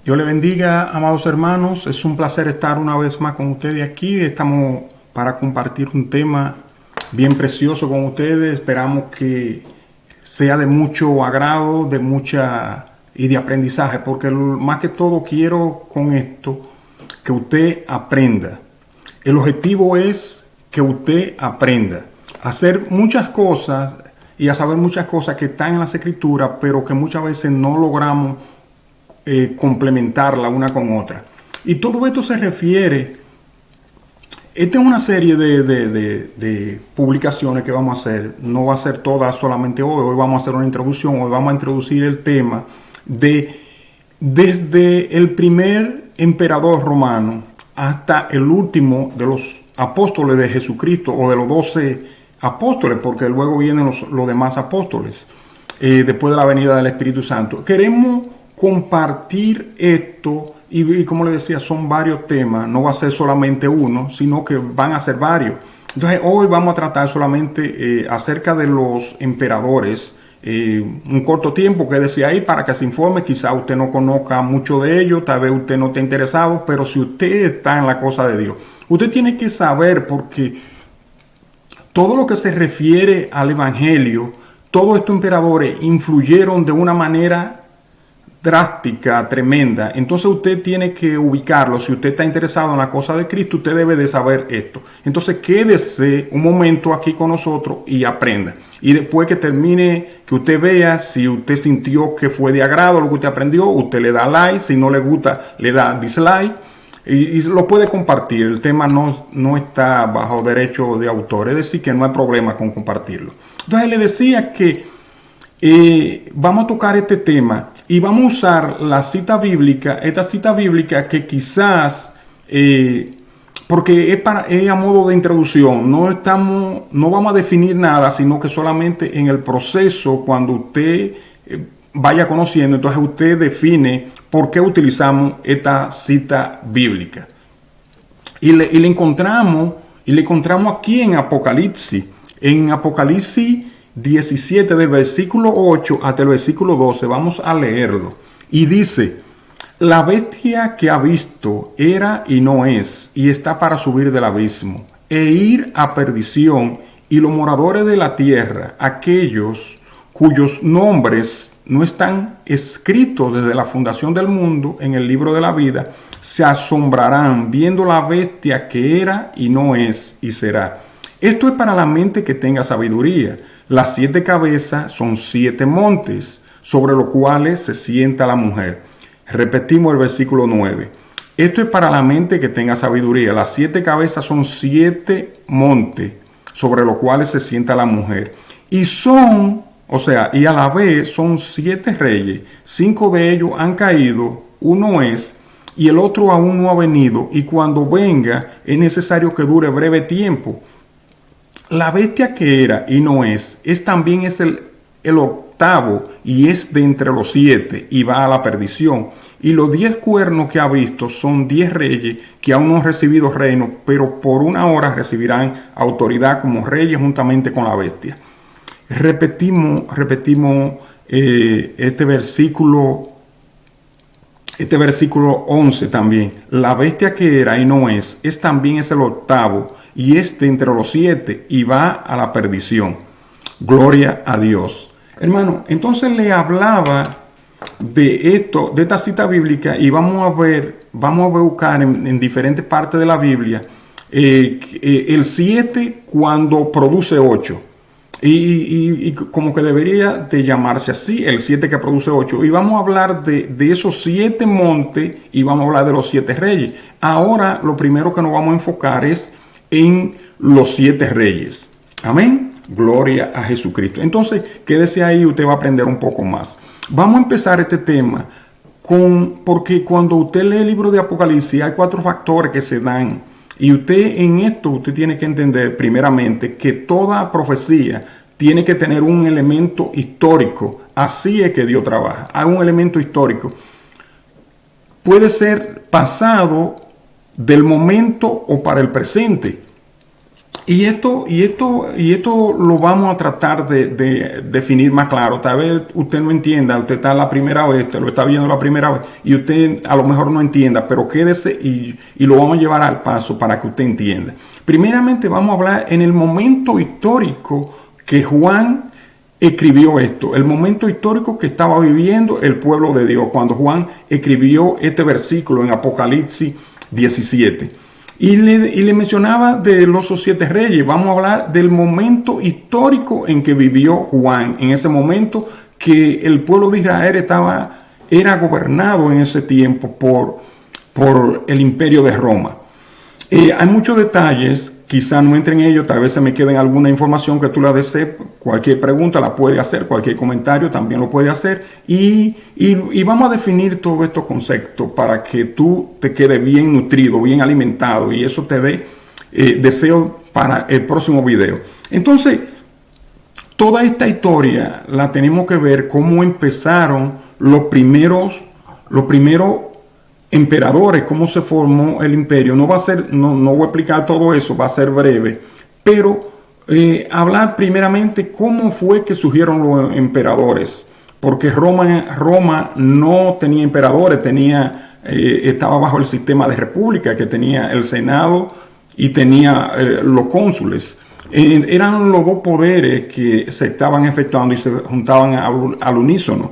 Dios le bendiga, amados hermanos. Es un placer estar una vez más con ustedes aquí. Estamos para compartir un tema bien precioso con ustedes. Esperamos que sea de mucho agrado, de mucha y de aprendizaje, porque más que todo quiero con esto que usted aprenda. El objetivo es que usted aprenda a hacer muchas cosas y a saber muchas cosas que están en las escrituras, pero que muchas veces no logramos complementarla una con otra. Y todo esto se refiere, esta es una serie de publicaciones que vamos a hacer, no va a ser todas solamente hoy vamos a hacer una introducción, hoy vamos a introducir el tema desde el primer emperador romano hasta el último de los apóstoles de Jesucristo, o de los 12 apóstoles, porque luego vienen los demás apóstoles, después de la venida del Espíritu Santo. Queremos compartir esto y como les decía, son varios temas, no va a ser solamente uno, sino que van a ser varios. Entonces hoy vamos a tratar solamente acerca de los emperadores, un corto tiempo, quédese ahí para que se informe. Quizá usted no conozca mucho de ellos, tal vez usted no esté interesado, pero si usted está en la cosa de Dios, usted tiene que saber, porque todo lo que se refiere al evangelio, todos estos emperadores influyeron de una manera drástica, tremenda. Entonces usted tiene que ubicarlo. Si usted está interesado en la cosa de Cristo, usted debe de saber esto. Entonces quédese un momento aquí con nosotros y aprenda. Y después que termine, que usted vea si usted sintió que fue de agrado lo que usted aprendió, usted le da like. Si no le gusta, le da dislike. Y lo puede compartir. El tema no está bajo derecho de autor, es decir, que no hay problema con compartirlo. Entonces le decía que vamos a tocar este tema y vamos a usar la cita bíblica, esta cita bíblica que quizás, porque es a modo de introducción, no vamos a definir nada, sino que solamente en el proceso, cuando usted vaya conociendo, entonces usted define por qué utilizamos esta cita bíblica. Y le encontramos aquí en Apocalipsis 17, del versículo 8 hasta el versículo 12, vamos a leerlo. Y dice: la bestia que ha visto era y no es, y está para subir del abismo, e ir a perdición, y los moradores de la tierra, aquellos cuyos nombres no están escritos desde la fundación del mundo en el libro de la vida, se asombrarán viendo la bestia que era y no es y será. Esto es para la mente que tenga sabiduría. Las 7 cabezas son 7 montes, sobre los cuales se sienta la mujer. Repetimos el versículo 9. Esto es para la mente que tenga sabiduría. Las 7 cabezas son 7 montes, sobre los cuales se sienta la mujer. Y a la vez son 7 reyes. 5 de ellos han caído, uno es, y el otro aún no ha venido. Y cuando venga, es necesario que dure breve tiempo. La bestia que era y no es también el octavo, y es de entre los 7, y va a la perdición. Y los 10 cuernos que ha visto son 10 reyes que aún no han recibido reino, pero por una hora recibirán autoridad como reyes juntamente con la bestia. Repetimos este versículo 11 también. La bestia que era y no es también el octavo, y es de entre los 7, y va a la perdición. Gloria a Dios. Hermano, entonces le hablaba de esto, de esta cita bíblica, y vamos a buscar en diferentes partes de la Biblia el 7 cuando produce 8. Y como que debería de llamarse así, el 7 que produce 8. Y vamos a hablar de esos 7 montes, y vamos a hablar de los 7 reyes. Ahora lo primero que nos vamos a enfocar es en los 7 reyes. Amén. Gloria a Jesucristo. Entonces, quédese ahí, usted va a aprender un poco más. Vamos a empezar este tema porque cuando usted lee el libro de Apocalipsis hay 4 factores que se dan. Y usted tiene que entender primeramente que toda profecía tiene que tener un elemento histórico. Así es que Dios trabaja. Hay un elemento histórico. Puede ser pasado, del momento, o para el presente. Y esto lo vamos a tratar de definir más claro. Tal vez usted no entienda, usted está la primera vez, usted lo está viendo la primera vez y usted a lo mejor no entienda, pero quédese y lo vamos a llevar al paso para que usted entienda. Primeramente vamos a hablar en el momento histórico que Juan escribió esto, el momento histórico que estaba viviendo el pueblo de Dios, cuando Juan escribió este versículo en Apocalipsis 17. Y le mencionaba de los 7 reyes. Vamos a hablar del momento histórico en que vivió Juan. En ese momento que el pueblo de Israel era gobernado en ese tiempo por el imperio de Roma. Hay muchos detalles, quizá no entre en ellos, tal vez se me quede alguna información que tú la desees. Cualquier pregunta la puede hacer, cualquier comentario también lo puede hacer. Y vamos a definir todos estos conceptos para que tú te quedes bien nutrido, bien alimentado y eso te dé deseo para el próximo video. Entonces, toda esta historia la tenemos que ver cómo empezaron los primeros emperadores, cómo se formó el imperio. No voy a explicar todo eso, va a ser breve, pero hablar primeramente cómo fue que surgieron los emperadores, porque Roma no tenía emperadores, estaba bajo el sistema de república, que tenía el Senado y tenía los cónsules. Eran los dos poderes que se estaban efectuando y se juntaban al unísono,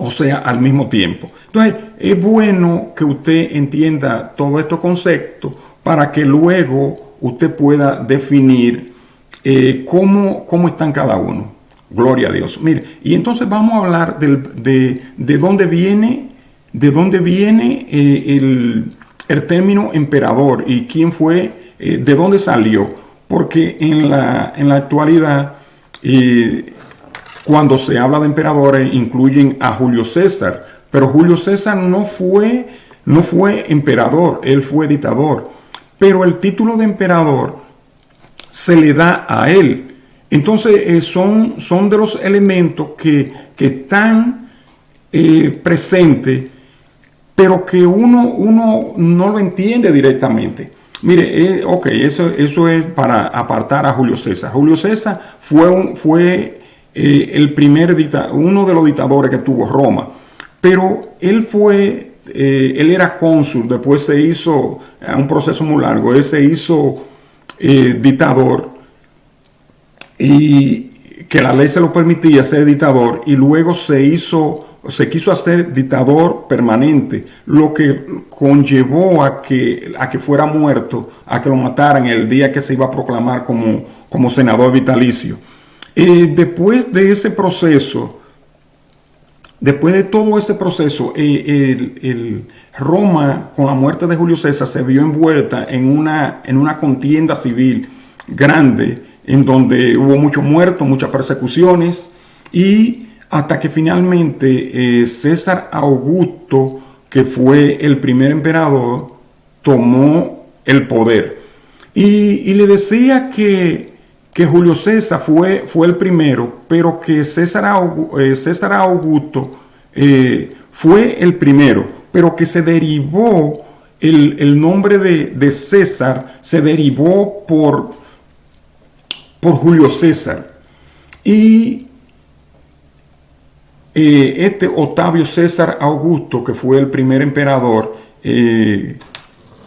o sea, al mismo tiempo. Entonces, es bueno que usted entienda todos estos conceptos para que luego usted pueda definir cómo están cada uno. Gloria a Dios. Mire, y entonces vamos a hablar de dónde viene el término emperador y quién fue, de dónde salió. Porque en la actualidad, cuando se habla de emperadores, incluyen a Julio César, pero Julio César no fue emperador, él fue dictador. Pero el título de emperador se le da a él. Entonces son de los elementos que están presentes, pero que uno no lo entiende directamente. Mire, eso es para apartar a Julio César. Julio César fue el primer uno de los dictadores que tuvo Roma, pero él era cónsul, después se hizo un proceso muy largo, él se hizo dictador y que la ley se lo permitía ser dictador, y luego se quiso hacer dictador permanente, lo que conllevó a que fuera muerto, a que lo mataran el día que se iba a proclamar como senador vitalicio. Después de ese proceso, después de todo ese proceso, Roma, con la muerte de Julio César, se vio envuelta en una contienda civil grande, en donde hubo muchos muertos, muchas persecuciones, y hasta que finalmente César Augusto, que fue el primer emperador, tomó el poder. Y le decía que Julio César fue el primero, pero que César Augusto fue el primero, pero que se derivó, el nombre de César se derivó por Julio César. Y Octavio César Augusto, que fue el primer emperador,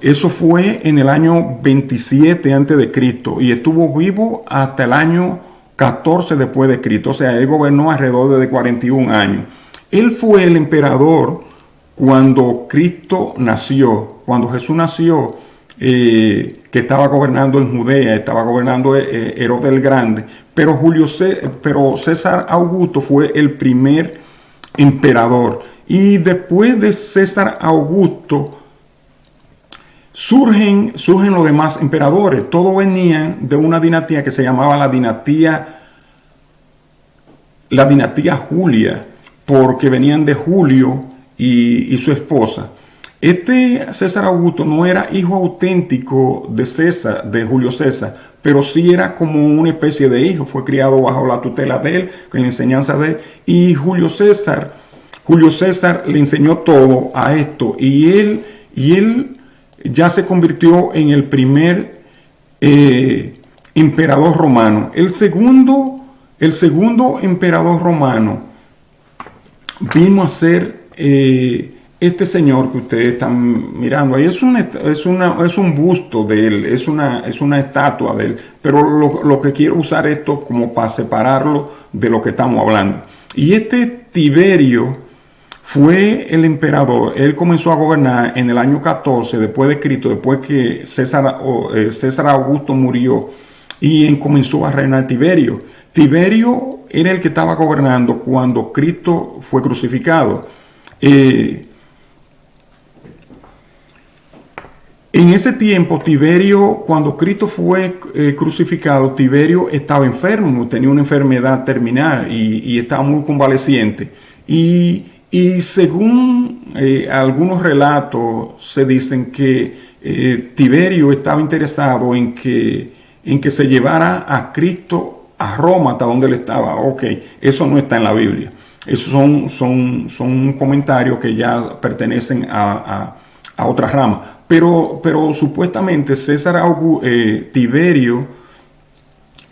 eso fue en el año 27 a.C. y estuvo vivo hasta el año 14 después de Cristo. O sea, él gobernó alrededor de 41 años. Él fue el emperador cuando Cristo nació, cuando Jesús nació, que estaba gobernando en Judea, estaba gobernando Herodes el Grande, pero César Augusto fue el primer emperador. Y después de César Augusto surgen los demás emperadores. Todos venían de una dinastía que se llamaba la dinastía Julia, porque venían de Julio y su esposa. César Augusto no era hijo auténtico de Julio César, pero sí era como una especie de hijo. Fue criado bajo la tutela de él, con la enseñanza de él. Y Julio César le enseñó todo a esto. Y él ya se convirtió en el primer emperador romano. El segundo emperador romano vino a ser este señor que ustedes están mirando. Ahí es un busto de él, es una estatua de él. Pero lo que quiero usar esto como para separarlo de lo que estamos hablando. Y este Tiberio fue el emperador. Él comenzó a gobernar en el año 14 después de Cristo, después que César Augusto murió, y comenzó a reinar Tiberio. Tiberio era el que estaba gobernando cuando Cristo fue crucificado. En ese tiempo, Tiberio, cuando Cristo fue crucificado, Tiberio estaba enfermo, tenía una enfermedad terminal y estaba muy convaleciente. Y según algunos relatos, se dicen que Tiberio estaba interesado en que se llevara a Cristo a Roma, hasta donde él estaba. Ok, eso no está en la Biblia. Esos son comentarios que ya pertenecen a otra rama. Pero supuestamente Tiberio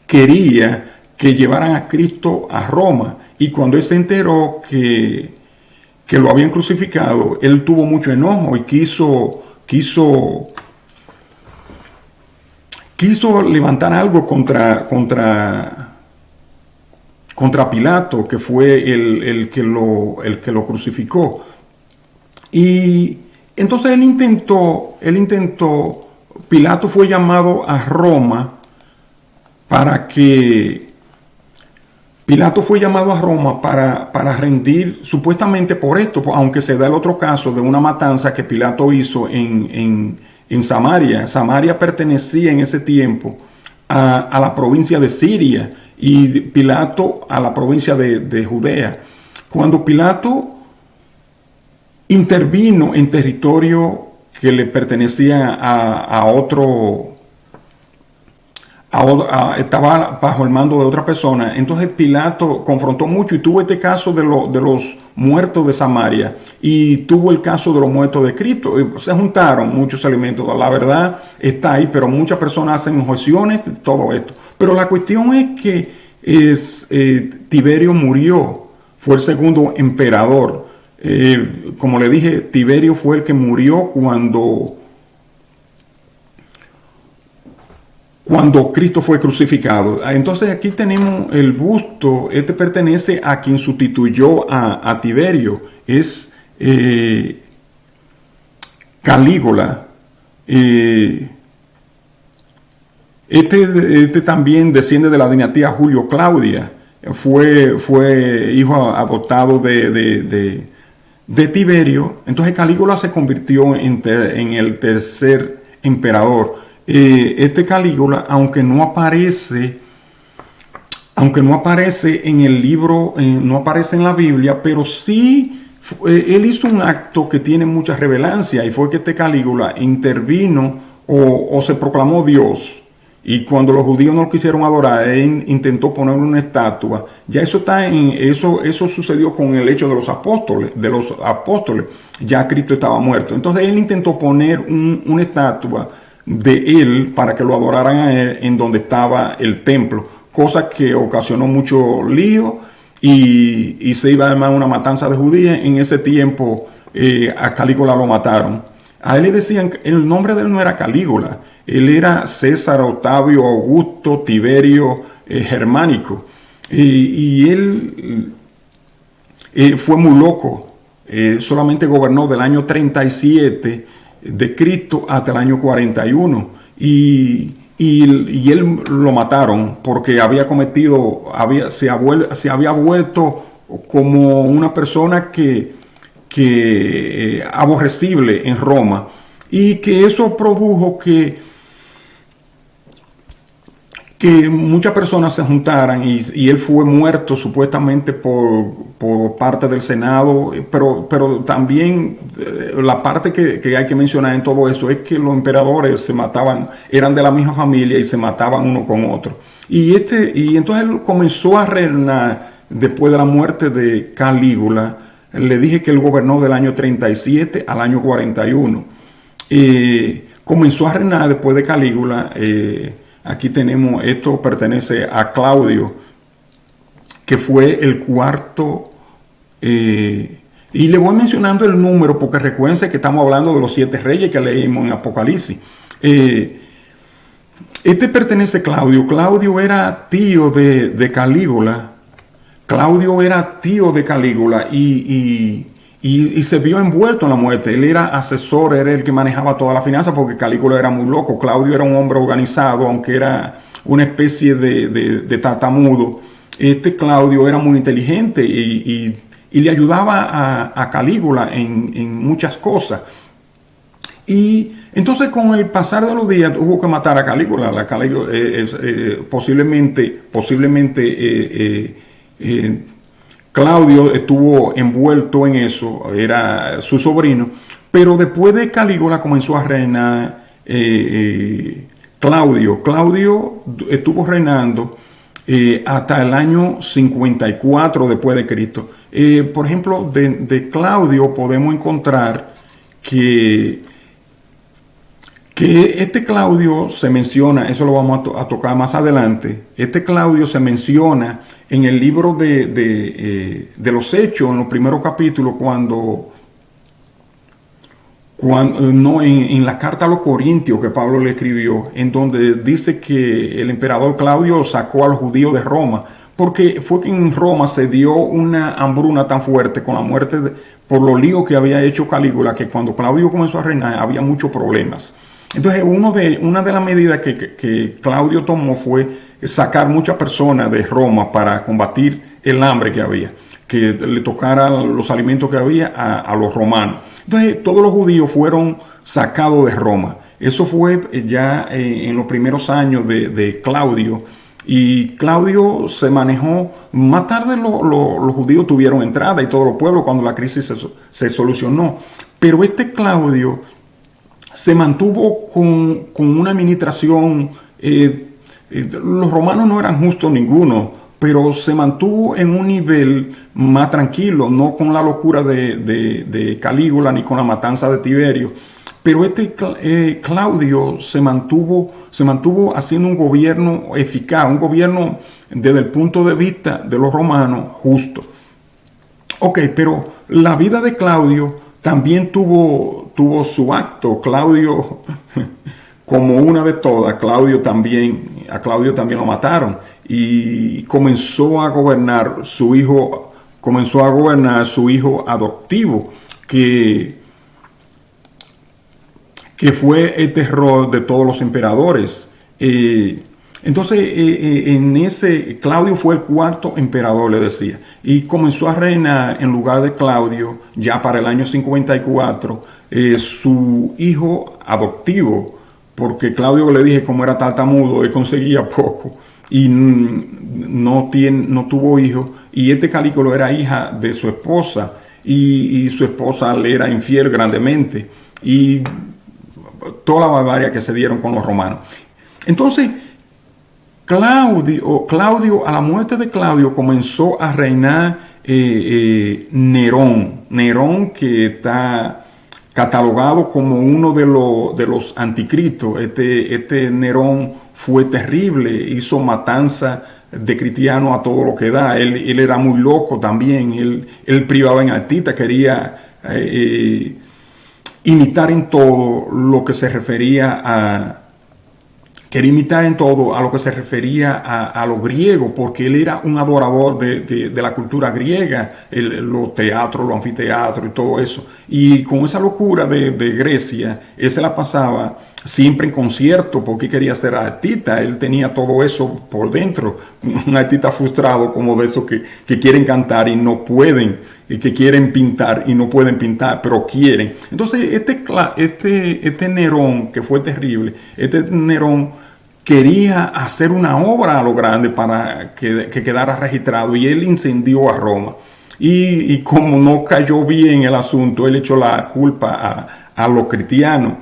quería que llevaran a Cristo a Roma. Y cuando él se enteró que lo habían crucificado, él tuvo mucho enojo y quiso levantar algo contra Pilato, que fue el que lo crucificó. Y entonces él intentó, Pilato fue llamado a Roma para rendir, supuestamente por esto, aunque se da el otro caso de una matanza que Pilato hizo en Samaria. Samaria pertenecía en ese tiempo a la provincia de Siria y Pilato a la provincia de Judea. Cuando Pilato intervino en territorio que le pertenecía a otro, estaba bajo el mando de otra persona. Entonces Pilato confrontó mucho y tuvo este caso de los muertos de Samaria y tuvo el caso de los muertos de Cristo. Y se juntaron muchos elementos. La verdad está ahí, pero muchas personas hacen objeciones de todo esto. Pero la cuestión es que Tiberio murió, fue el segundo emperador. Como le dije, Tiberio fue el que murió cuando Cristo fue crucificado. Entonces aquí tenemos el busto. Este pertenece a quien sustituyó a Tiberio. Es Calígula. Este también desciende de la dinastía Julio Claudia. Fue hijo adoptado de Tiberio. Entonces Calígula se convirtió en el tercer emperador. Este Calígula, aunque no aparece en el libro, no aparece en la Biblia, pero sí él hizo un acto que tiene mucha relevancia, y fue que este Calígula intervino o se proclamó Dios. Y cuando los judíos no lo quisieron adorar, él intentó poner una estatua. Ya eso sucedió con el hecho de los apóstoles. Ya Cristo estaba muerto. Entonces él intentó poner una estatua de él para que lo adoraran a él en donde estaba el templo, cosa que ocasionó mucho lío y se iba a armar una matanza de judíos. En ese tiempo a Calígula lo mataron. A él le decían, el nombre de él no era Calígula, él era César, Octavio, Augusto, Tiberio, Germánico. Y él fue muy loco. Solamente gobernó del año 37 de Cristo hasta el año 41. Y él lo mataron porque había cometido, se había vuelto como una persona que aborrecible en Roma, y que eso produjo que muchas personas se juntaran y él fue muerto supuestamente por parte del Senado, pero también la parte que hay que mencionar en todo eso es que los emperadores se mataban, eran de la misma familia y se mataban uno con otro. Y entonces él comenzó a reinar después de la muerte de Calígula. Le dije que él gobernó del año 37 al año 41. Comenzó a reinar después de Calígula Aquí tenemos, esto pertenece a Claudio, que fue el cuarto. Y le voy mencionando el número porque recuérdense que estamos hablando de los 7 reyes que leímos en Apocalipsis. Este pertenece a Claudio. Claudio era tío de Calígula. Claudio era tío de Calígula y se vio envuelto en la muerte. Él era asesor, era el que manejaba toda la finanza porque Calígula era muy loco. Claudio era un hombre organizado, aunque era una especie de tartamudo. Este Claudio era muy inteligente y le ayudaba a Calígula en muchas cosas. Y entonces con el pasar de los días hubo que matar a Calígula. Posiblemente Claudio estuvo envuelto en eso, era su sobrino, pero después de Calígula comenzó a reinar Claudio. Claudio estuvo reinando hasta el año 54 después de Cristo. Por ejemplo, de Claudio podemos encontrar que este Claudio se menciona, eso lo vamos a tocar más adelante, este Claudio se menciona en el libro de los Hechos, en los primeros capítulos, en la carta a los Corintios que Pablo le escribió, en donde dice que el emperador Claudio sacó a los judíos de Roma, porque fue que en Roma se dio una hambruna tan fuerte con la muerte, por los líos que había hecho Calígula, que cuando Claudio comenzó a reinar había muchos problemas. Entonces, una de las medidas que Claudio tomó fue sacar muchas personas de Roma para combatir el hambre que había, que le tocaran los alimentos que había a los romanos. Entonces, todos los judíos fueron sacados de Roma. Eso fue ya en los primeros años de Claudio. Y Claudio se manejó, más tarde los judíos tuvieron entrada y todos los pueblos cuando la crisis se solucionó. Pero este Claudio se mantuvo con una administración, los romanos no eran justos ninguno, pero se mantuvo en un nivel más tranquilo, no con la locura de Calígula ni con la matanza de Tiberio. Pero Claudio se mantuvo haciendo un gobierno eficaz, un gobierno desde el punto de vista de los romanos justo. Ok, pero la vida de Claudio también tuvo su acto. Claudio, como una de todas, a Claudio también lo mataron y comenzó a gobernar su hijo adoptivo, que fue el terror de todos los emperadores. Entonces, Claudio fue el cuarto emperador, le decía, y comenzó a reinar en lugar de Claudio, ya para el año 54, su hijo adoptivo, porque Claudio, le dije, como era tartamudo, él conseguía poco y no tuvo hijos, y Calígula era hija de su esposa, y su esposa le era infiel grandemente, y toda la barbarie que se dieron con los romanos. Entonces, Claudio, a la muerte de Claudio comenzó a reinar Nerón, que está catalogado como uno de los anticristos. Este Nerón fue terrible, hizo matanza de cristianos a todo lo que da. Él era muy loco también, él privaba en artistas, quería imitar en todo lo que se refería a los griegos, porque él era un adorador de la cultura griega, los teatros, los anfiteatros y todo eso. Y con esa locura de Grecia, él se la pasaba siempre en concierto porque quería ser artista. Él tenía todo eso por dentro, un artista frustrado, como de esos que quieren cantar y no pueden, y que quieren pintar y no pueden pintar, pero quieren. Entonces este Nerón, que fue terrible, Nerón quería hacer una obra a lo grande para que quedara registrado, y él incendió a Roma. Y como no cayó bien el asunto, él echó la culpa a los cristianos.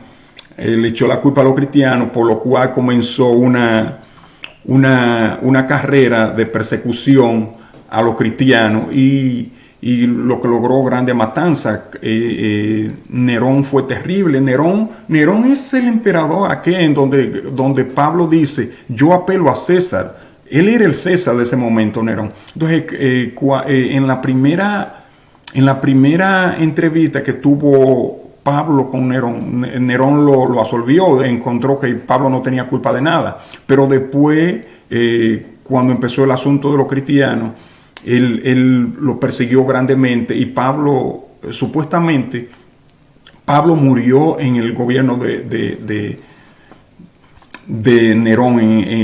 Por lo cual comenzó una carrera de persecución a los cristianos. Y y lo que logró grande matanza. Nerón fue terrible. Nerón es el emperador aquel donde Pablo dice, yo apelo a César. Él era el César de ese momento, Nerón. Entonces, en la primera entrevista que tuvo Pablo con Nerón, Nerón lo absolvió, encontró que Pablo no tenía culpa de nada. Pero después, cuando empezó el asunto de los cristianos, él lo persiguió grandemente, y Pablo, supuestamente, Pablo murió en el gobierno de Nerón,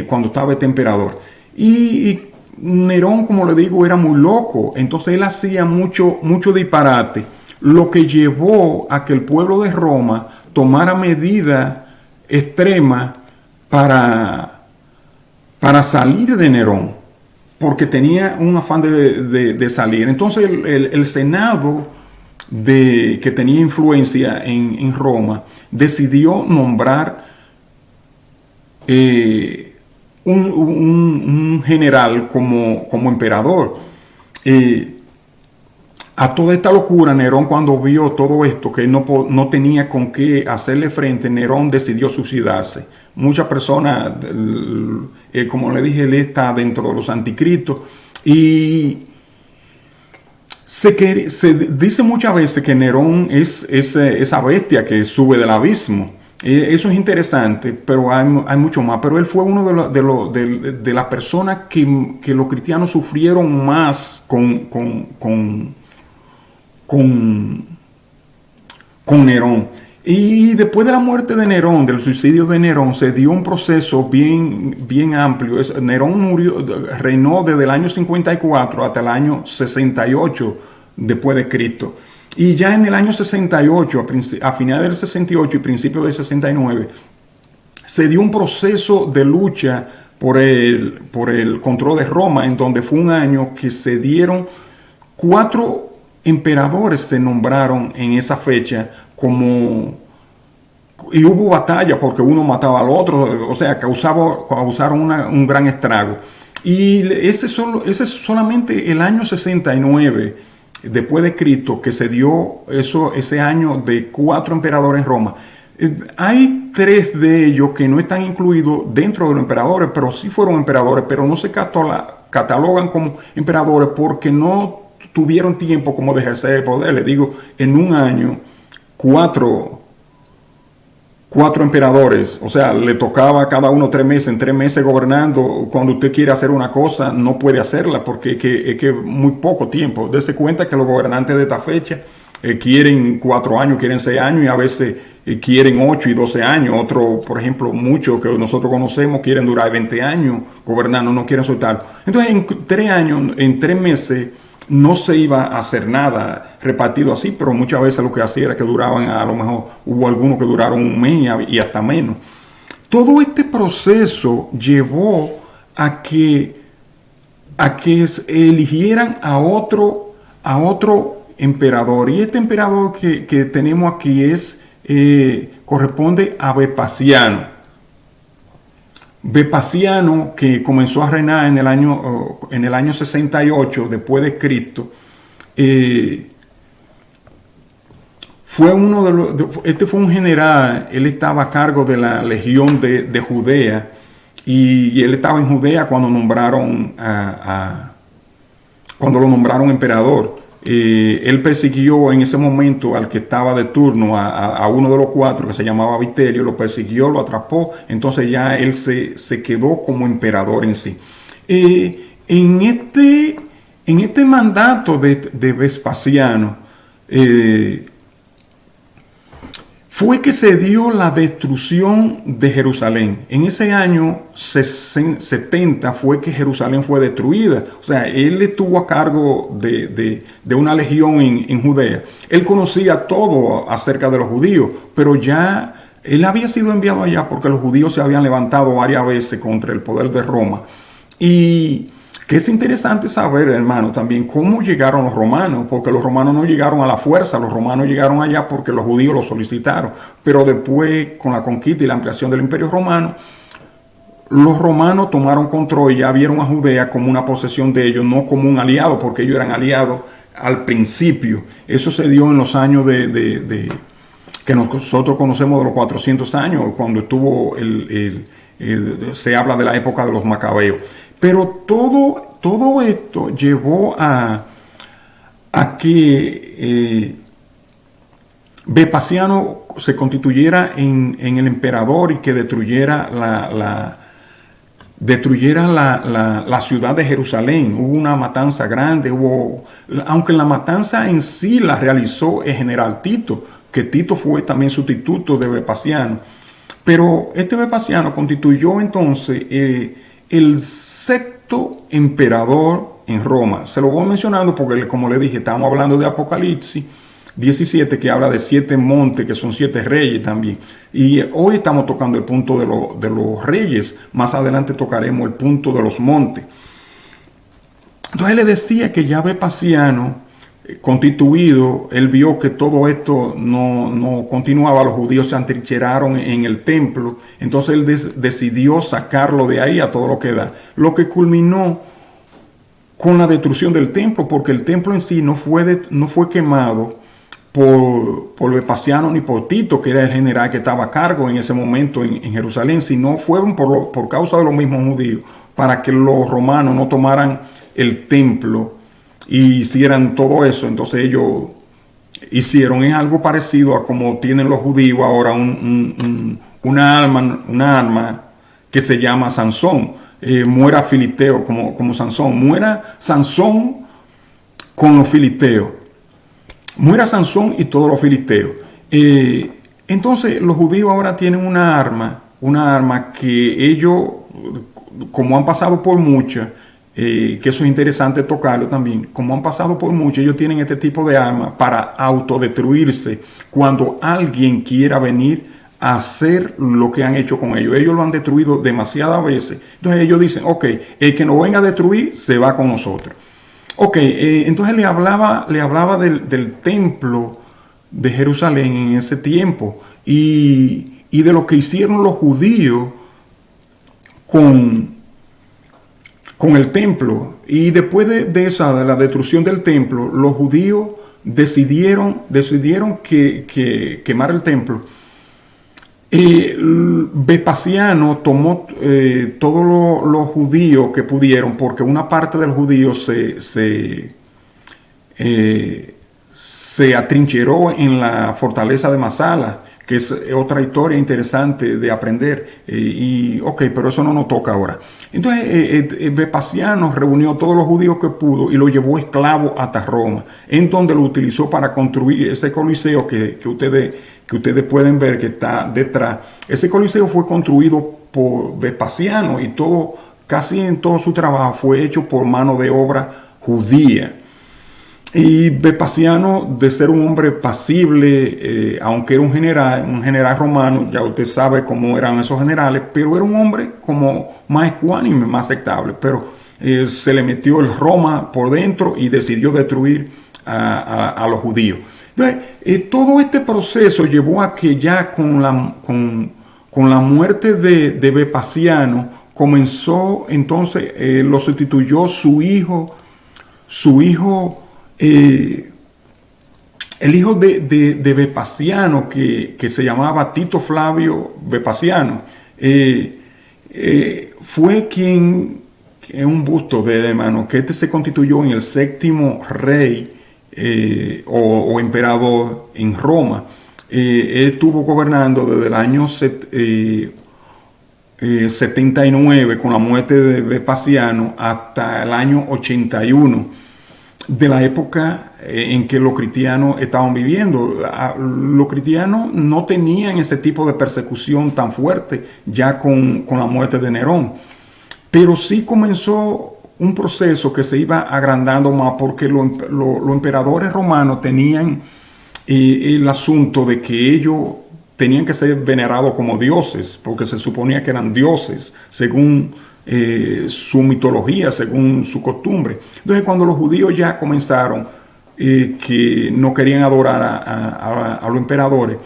cuando estaba este emperador. Y Nerón, como le digo, era muy loco. Entonces él hacía mucho disparate, lo que llevó a que el pueblo de Roma tomara medidas extremas para salir de Nerón, porque tenía un afán de salir. Entonces el Senado, que tenía influencia en Roma, decidió nombrar un general como emperador. A toda esta locura, Nerón, cuando vio todo esto, que no tenía con qué hacerle frente, Nerón decidió suicidarse. Muchas personas, como le dije, él está dentro de los anticristos, y se dice muchas veces que Nerón es esa bestia que sube del abismo. Eso es interesante, pero hay mucho más. Pero él fue uno de las personas que los cristianos sufrieron más con Nerón. Y después de la muerte de Nerón, del suicidio de Nerón, se dio un proceso bien amplio. Nerón reinó desde el año 54 hasta el año 68 después de Cristo. Y ya en el año 68, a finales del 68 y principios del 69, se dio un proceso de lucha por el control de Roma, en donde fue un año que se dieron 4 emperadores, se nombraron en esa fecha, y hubo batalla porque uno mataba al otro, o sea, causaron un gran estrago. Y ese es solamente el año 69 después de Cristo, que se dio ese año de 4 emperadores en Roma. Hay 3 de ellos que no están incluidos dentro de los emperadores, pero sí fueron emperadores, pero no se catalogan como emperadores porque no tuvieron tiempo como de ejercer el poder. Les digo, en un año, 4 emperadores, o sea, le tocaba a cada uno 3 meses, en 3 meses gobernando. Cuando usted quiere hacer una cosa, no puede hacerla porque es que muy poco tiempo. Dese cuenta que los gobernantes de esta fecha quieren 4 años, quieren 6 años, y a veces quieren 8 y 12 años. Otros, por ejemplo, muchos que nosotros conocemos, quieren durar 20 años gobernando, no quieren soltar. Entonces, en 3 años, en 3 meses, no se iba a hacer nada repartido así, pero muchas veces lo que hacía era que duraban, a lo mejor hubo algunos que duraron un mes y hasta menos. Todo este proceso llevó a que eligieran a otro emperador, y este emperador que tenemos aquí corresponde a Vespasiano. Vespasiano, que comenzó a reinar en el año 68 después de Cristo, este fue un general. Él estaba a cargo de la legión de Judea, y él estaba en Judea cuando lo nombraron emperador. Él persiguió en ese momento al que estaba de turno, a uno de los 4 que se llamaba Vitelio, lo persiguió, lo atrapó. Entonces ya él se quedó como emperador en sí. En este mandato de Vespasiano, fue que se dio la destrucción de Jerusalén. En ese año 70 fue que Jerusalén fue destruida. O sea, él estuvo a cargo de una legión en Judea. Él conocía todo acerca de los judíos, pero ya él había sido enviado allá porque los judíos se habían levantado varias veces contra el poder de Roma. Y que es interesante saber, hermano, también cómo llegaron los romanos, porque los romanos no llegaron a la fuerza, los romanos llegaron allá porque los judíos lo solicitaron. Pero después, con la conquista y la ampliación del Imperio Romano, los romanos tomaron control y ya vieron a Judea como una posesión de ellos, no como un aliado, porque ellos eran aliados al principio. Eso se dio en los años que nosotros conocemos de los 400 años, cuando estuvo se habla de la época de los macabeos. Pero todo esto llevó a que Vespasiano se constituyera en el emperador y que destruyera la ciudad de Jerusalén. Hubo una matanza grande, aunque la matanza en sí la realizó el general Tito, que Tito fue también sustituto de Vespasiano. Pero este Vespasiano constituyó entonces el sexto emperador en Roma. Se lo voy mencionando porque, como le dije, estamos hablando de Apocalipsis 17, que habla de 7 montes, que son 7 reyes también. Y hoy estamos tocando el punto de los reyes. Más adelante tocaremos el punto de los montes. Entonces él le decía que ya Vespasiano, constituido, él vio que todo esto no continuaba, los judíos se atrincheraron en el templo, entonces él decidió sacarlo de ahí a todo lo que da, lo que culminó con la destrucción del templo, porque el templo en sí no fue quemado por Vespasiano ni por Tito, que era el general que estaba a cargo en ese momento en Jerusalén, sino fueron por causa de los mismos judíos, para que los romanos no tomaran el templo y hicieran todo eso. Entonces ellos hicieron algo parecido a como tienen los judíos ahora una arma que se llama Sansón. Muera filisteo como Sansón. Muera Sansón con los filisteos. Muera Sansón y todos los filisteos. Entonces los judíos ahora tienen una arma que ellos, como han pasado por muchas, que eso es interesante tocarlo también, como han pasado por mucho, ellos tienen este tipo de armas para autodestruirse cuando alguien quiera venir a hacer lo que han hecho con ellos. Ellos lo han destruido demasiadas veces. Entonces ellos dicen, ok, el que nos venga a destruir se va con nosotros. Ok, entonces le hablaba del templo de Jerusalén en ese tiempo y de lo que hicieron los judíos con el templo. Y después de la destrucción del templo, los judíos decidieron quemar el templo. Vespasiano tomó todos los judíos que pudieron, porque una parte de los judíos se atrincheró en la fortaleza de Masala, que es otra historia interesante de aprender. Pero eso no nos toca ahora. Entonces Vespasiano reunió a todos los judíos que pudo y lo llevó esclavo hasta Roma, en donde lo utilizó para construir ese coliseo que ustedes pueden ver que está detrás. Ese coliseo fue construido por Vespasiano y casi en todo su trabajo fue hecho por mano de obra judía. Y Vespasiano, de ser un hombre pasible, aunque era un general romano, ya usted sabe cómo eran esos generales, pero era un hombre como más ecuánime, más aceptable, pero se le metió el Roma por dentro y decidió destruir a los judíos. Entonces, todo este proceso llevó a que ya con la muerte de Vespasiano comenzó, entonces lo sustituyó su hijo, el hijo de Vespasiano, que se llamaba Tito Flavio Vespasiano. Fue quien, es un busto de él, hermano, que se constituyó en el séptimo rey o emperador en Roma. Él estuvo gobernando desde el año 79 con la muerte de Vespasiano hasta el año 81 de la época en que los cristianos estaban viviendo. Los cristianos no tenían ese tipo de persecución tan fuerte ya con la muerte de Nerón, pero sí comenzó un proceso que se iba agrandando más, porque los emperadores romanos tenían el asunto de que ellos tenían que ser venerados como dioses, porque se suponía que eran dioses según su mitología, según su costumbre. Entonces, cuando los judíos ya comenzaron que no querían adorar a los emperadores,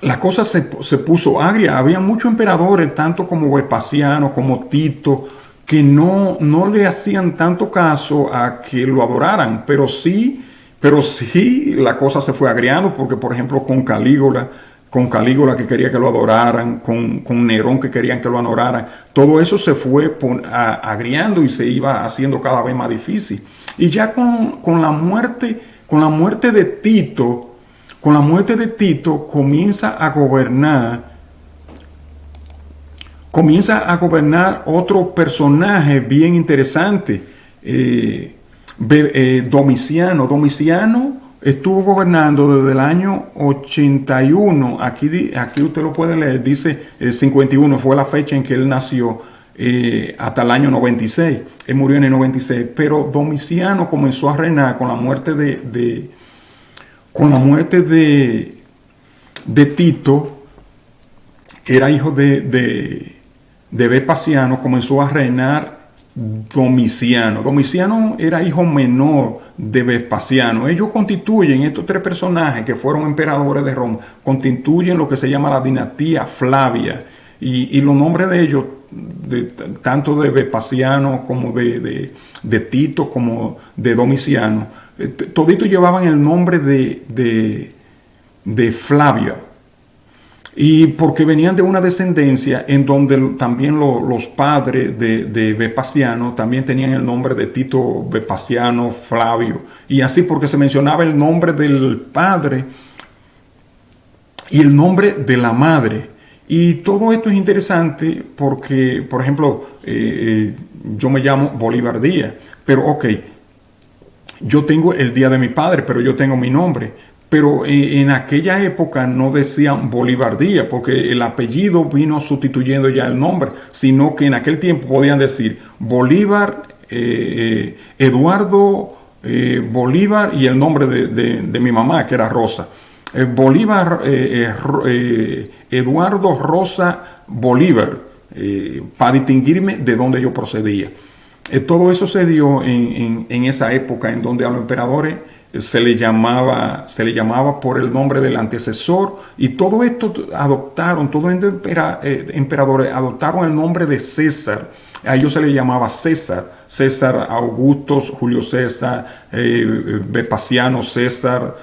la cosa se puso agria. Había muchos emperadores, tanto como Vespasiano, como Tito, que no le hacían tanto caso a que lo adoraran, pero sí la cosa se fue agriando, porque por ejemplo con Calígula que quería que lo adoraran, con Nerón que querían que lo adoraran, todo eso se fue agriando y se iba haciendo cada vez más difícil. Y ya con la muerte de Tito, comienza a gobernar otro personaje bien interesante, Domiciano. Domiciano estuvo gobernando desde el año 81, aquí usted lo puede leer, dice 51, fue la fecha en que él nació, hasta el año 96, él murió en el 96, pero Domiciano comenzó a reinar con la muerte de Tito, que era hijo de Vespasiano. Comenzó a reinar Domiciano. Domiciano era hijo menor de Vespasiano. Ellos constituyen, estos tres personajes que fueron emperadores de Roma, constituyen lo que se llama la dinastía Flavia. Y los nombres de ellos, tanto de Vespasiano como de Tito, como de Domiciano, toditos llevaban el nombre de Flavio. Y porque venían de una descendencia en donde también los padres de Vespasiano también tenían el nombre de Tito, Vespasiano, Flavio. Y así porque se mencionaba el nombre del padre y el nombre de la madre. Y todo esto es interesante porque, por ejemplo, yo me llamo Bolívar Díaz, pero ok, yo tengo el día de mi padre, pero yo tengo mi nombre. Pero en aquella época no decían Bolívar Díaz, porque el apellido vino sustituyendo ya el nombre, sino que en aquel tiempo podían decir Bolívar, Eduardo Bolívar y el nombre de mi mamá, que era Rosa. Bolívar, Eduardo Rosa Bolívar, para distinguirme de dónde yo procedía. Todo eso se dio en esa época en donde a los emperadores se le llamaba por el nombre del antecesor, y todo esto adoptaron, todos los emperadores adoptaron el nombre de César. A ellos se le llamaba César Augusto, Julio César, Vespasiano, César,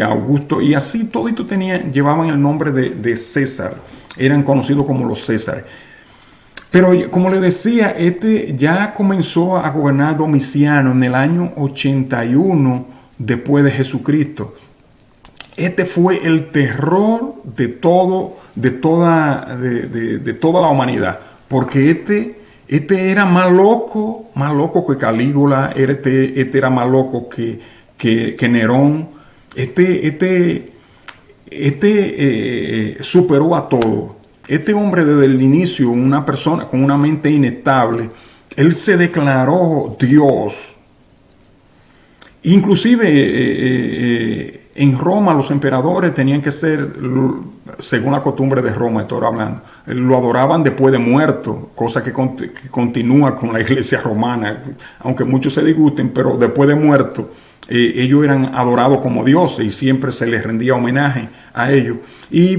Augusto, y así toditos llevaban el nombre de César, eran conocidos como los Césares. Pero como le decía, ya comenzó a gobernar Domiciano en el año 81 después de Jesucristo. Este fue el terror de toda la humanidad, porque este era más loco que Calígula, este era más loco que Nerón. Superó a todo. Este hombre desde el inicio, una persona con una mente inestable, él se declaró Dios. Inclusive en Roma los emperadores tenían que ser, según la costumbre de Roma, estoy hablando, lo adoraban después de muerto, cosa que continúa con la iglesia romana, aunque muchos se disgusten, pero después de muerto ellos eran adorados como dioses y siempre se les rendía homenaje a ellos.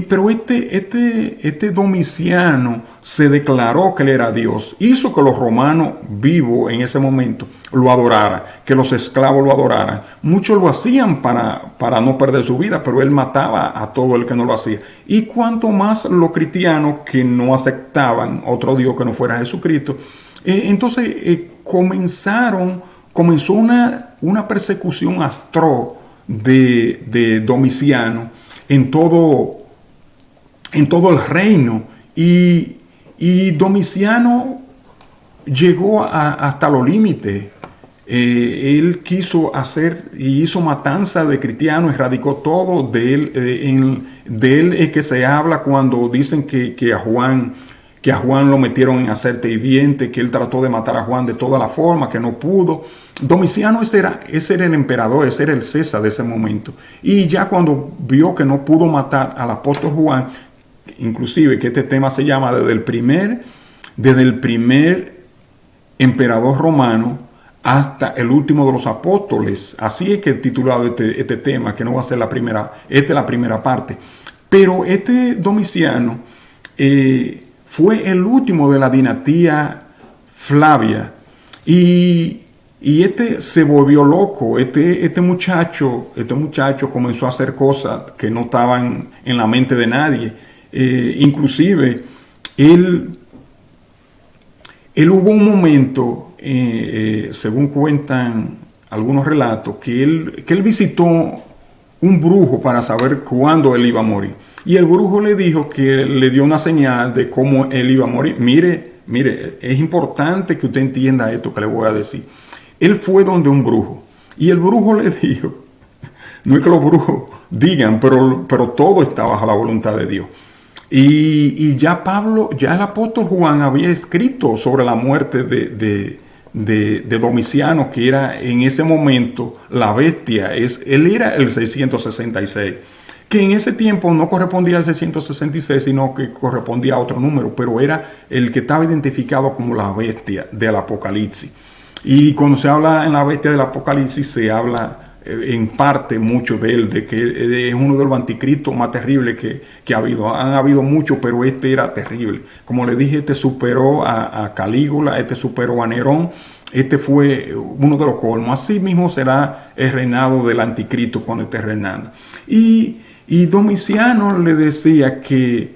Pero este Domiciano se declaró que él era Dios, hizo que los romanos vivos en ese momento lo adoraran, que los esclavos lo adoraran. Muchos lo hacían para no perder su vida, pero él mataba a todo el que no lo hacía. Y cuanto más los cristianos que no aceptaban otro Dios que no fuera Jesucristo, entonces comenzó una persecución atroz de Domiciano en todo el reino, y Domiciano llegó hasta los límites. Él quiso hacer y hizo matanza de cristianos, erradicó todo de él. De él es que se habla cuando dicen que a Juan lo metieron en aceite hirviente, que él trató de matar a Juan de toda la forma, que no pudo. Domiciano, ese era el emperador, ese era el César de ese momento. Y ya cuando vio que no pudo matar al apóstol Juan, inclusive que este tema se llama desde el primer emperador romano hasta el último de los apóstoles. Así es que he titulado este tema, que no va a ser esta es la primera parte. Pero este Domiciano fue el último de la dinastía Flavia. Y este se volvió loco. Este muchacho comenzó a hacer cosas que no estaban en la mente de nadie. Inclusive, él hubo un momento, según cuentan algunos relatos, que él visitó un brujo para saber cuándo él iba a morir. Y el brujo le dijo que le dio una señal de cómo él iba a morir. Mire, es importante que usted entienda esto que le voy a decir. Él fue donde un brujo y el brujo le dijo, no es que los brujos digan, pero todo está bajo la voluntad de Dios. Y ya el apóstol Juan había escrito sobre la muerte de Domiciano, que era en ese momento la bestia. Él era el 666, que en ese tiempo no correspondía al 666, sino que correspondía a otro número, pero era el que estaba identificado como la bestia del Apocalipsis. Y cuando se habla en la bestia del Apocalipsis, se habla en parte mucho de él, de que es uno de los anticristos más terribles que ha habido. Han habido muchos, pero este era terrible. Como le dije, este superó a Calígula, este superó a Nerón. Este fue uno de los colmos. Así mismo será el reinado del anticristo cuando esté reinando. Y Domiciano le decía que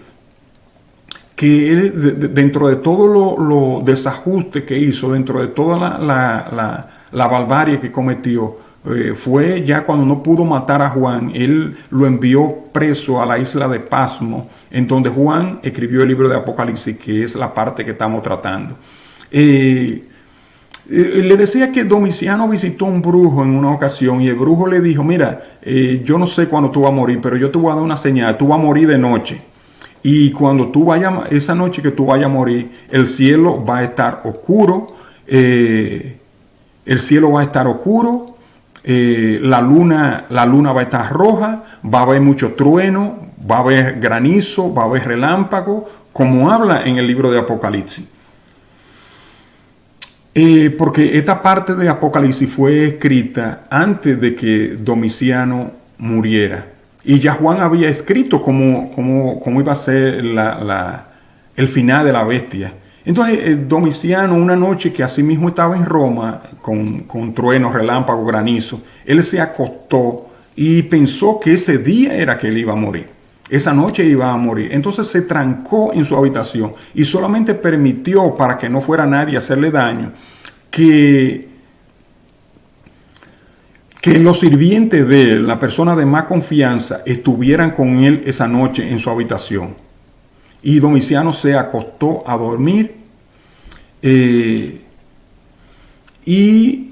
él, dentro de todo lo desajuste que hizo, dentro de toda la barbarie que cometió, fue ya cuando no pudo matar a Juan, él lo envió preso a la isla de Pasmo, en donde Juan escribió el libro de Apocalipsis, que es la parte que estamos tratando. Le decía que Domiciano visitó a un brujo en una ocasión y el brujo le dijo, mira, yo no sé cuándo tú vas a morir, pero yo te voy a dar una señal, tú vas a morir de noche. Y cuando tú vayas, esa noche que tú vayas a morir, el cielo va a estar oscuro, la luna va a estar roja, va a haber mucho trueno, va a haber granizo, va a haber relámpago, como habla en el libro de Apocalipsis. Porque esta parte de Apocalipsis fue escrita antes de que Domiciano muriera. Y ya Juan había escrito cómo iba a ser el final de la bestia. Entonces Domiciano, una noche que así mismo estaba en Roma, con truenos, relámpagos, granizo, él se acostó y pensó que ese día era que él iba a morir. Esa noche iba a morir. Entonces se trancó en su habitación y solamente permitió, para que no fuera nadie a hacerle daño, que los sirvientes de él, la persona de más confianza, estuvieran con él esa noche en su habitación. Y Domiciano se acostó a dormir y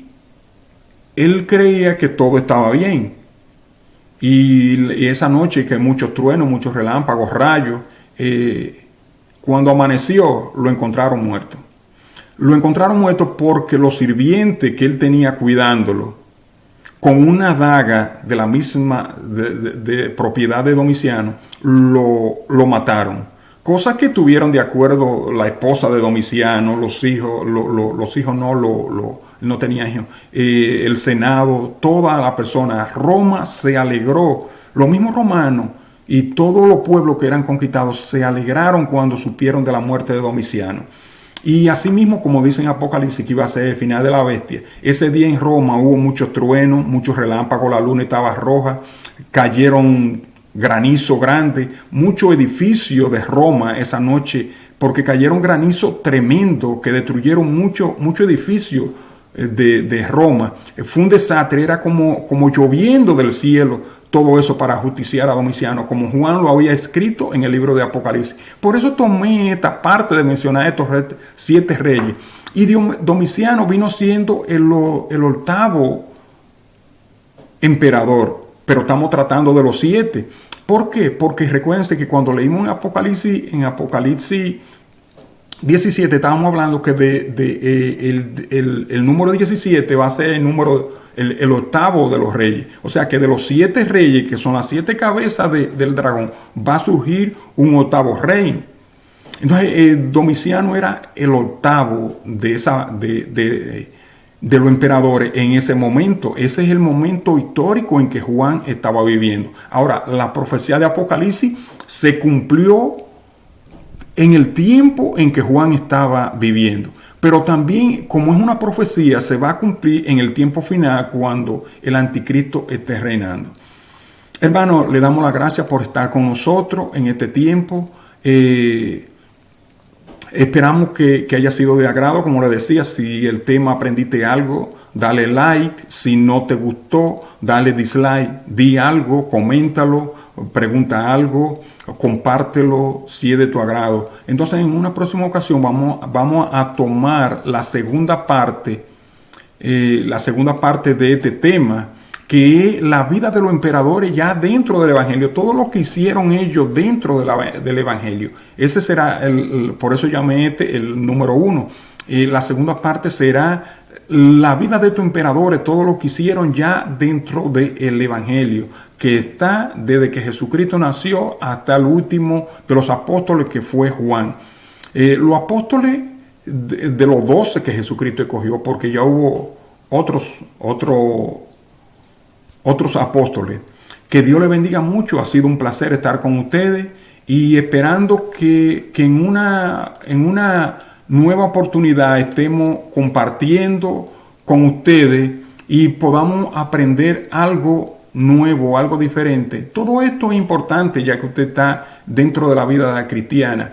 él creía que todo estaba bien. Y esa noche, que muchos truenos, muchos relámpagos, rayos, cuando amaneció lo encontraron muerto. Lo encontraron muerto porque los sirvientes que él tenía cuidándolo, con una daga de la misma de propiedad de Domiciano, lo mataron. Cosa que tuvieron de acuerdo la esposa de Domiciano, los hijos no tenían hijos, el Senado, toda la persona. Roma se alegró, los mismos romanos y todos los pueblos que eran conquistados se alegraron cuando supieron de la muerte de Domiciano. Y asimismo, como dice en Apocalipsis, que iba a ser el final de la bestia, ese día en Roma hubo muchos truenos, muchos relámpagos, la luna estaba roja, cayeron granizo grande, muchos edificios de Roma esa noche, porque cayeron granizo tremendo que destruyeron muchos edificios de Roma. Fue un desastre, era como lloviendo del cielo todo eso para justiciar a Domiciano, como Juan lo había escrito en el libro de Apocalipsis. Por eso tomé esta parte de mencionar estos 7 reyes. Y Domiciano vino siendo el 8º emperador, pero estamos tratando de los 7. ¿Por qué? Porque recuérdense que cuando leímos en Apocalipsis 17, estábamos hablando que el número 17 va a ser el 8º de los reyes. O sea que de los 7 reyes, que son las 7 cabezas del dragón, va a surgir un 8º rey. Entonces Domiciano era el 8º de los emperadores en ese momento. Ese es el momento histórico en que Juan estaba viviendo. Ahora, la profecía de Apocalipsis se cumplió en el tiempo en que Juan estaba viviendo. Pero también, como es una profecía, se va a cumplir en el tiempo final cuando el anticristo esté reinando. Hermano, le damos las gracias por estar con nosotros en este tiempo. Esperamos que haya sido de agrado. Como le decía, si el tema aprendiste algo, dale like. Si no te gustó, dale dislike. Di algo, coméntalo, pregunta algo, compártelo si es de tu agrado. Entonces, en una próxima ocasión vamos a tomar la segunda parte de este tema, que es la vida de los emperadores ya dentro del Evangelio, todo lo que hicieron ellos dentro del Evangelio. Ese será, por eso llamé el número 1. La segunda parte será la vida de estos emperadores, todo lo que hicieron ya dentro del Evangelio, que está desde que Jesucristo nació hasta el último de los apóstoles, que fue Juan. Los apóstoles de los 12 que Jesucristo escogió, porque ya hubo otros apóstoles. Que Dios les bendiga mucho. Ha sido un placer estar con ustedes y esperando que en una nueva oportunidad estemos compartiendo con ustedes y podamos aprender algo nuevo, algo diferente. Todo esto es importante ya que usted está dentro de la vida cristiana.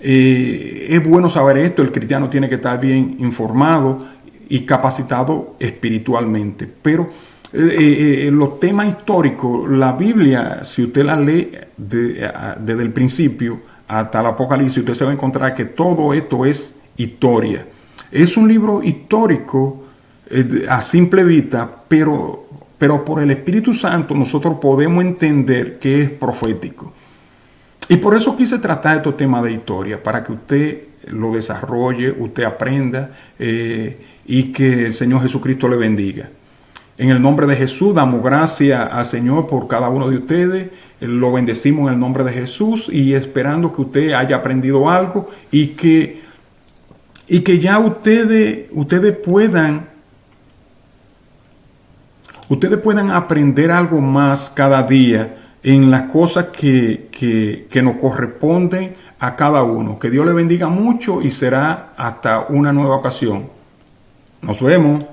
Es bueno saber esto. El cristiano tiene que estar bien informado y capacitado espiritualmente. Pero los temas históricos, la Biblia, si usted la lee desde el principio hasta el Apocalipsis, usted se va a encontrar que todo esto es historia. Es un libro histórico a simple vista, pero por el Espíritu Santo nosotros podemos entender que es profético. Y por eso quise tratar estos temas de historia, para que usted lo desarrolle, usted aprenda y que el Señor Jesucristo le bendiga. En el nombre de Jesús damos gracias al Señor por cada uno de ustedes. Lo bendecimos en el nombre de Jesús y esperando que usted haya aprendido algo y que ya ustedes puedan aprender algo más cada día en las cosas que nos corresponden a cada uno. Que Dios le bendiga mucho y será hasta una nueva ocasión. Nos vemos.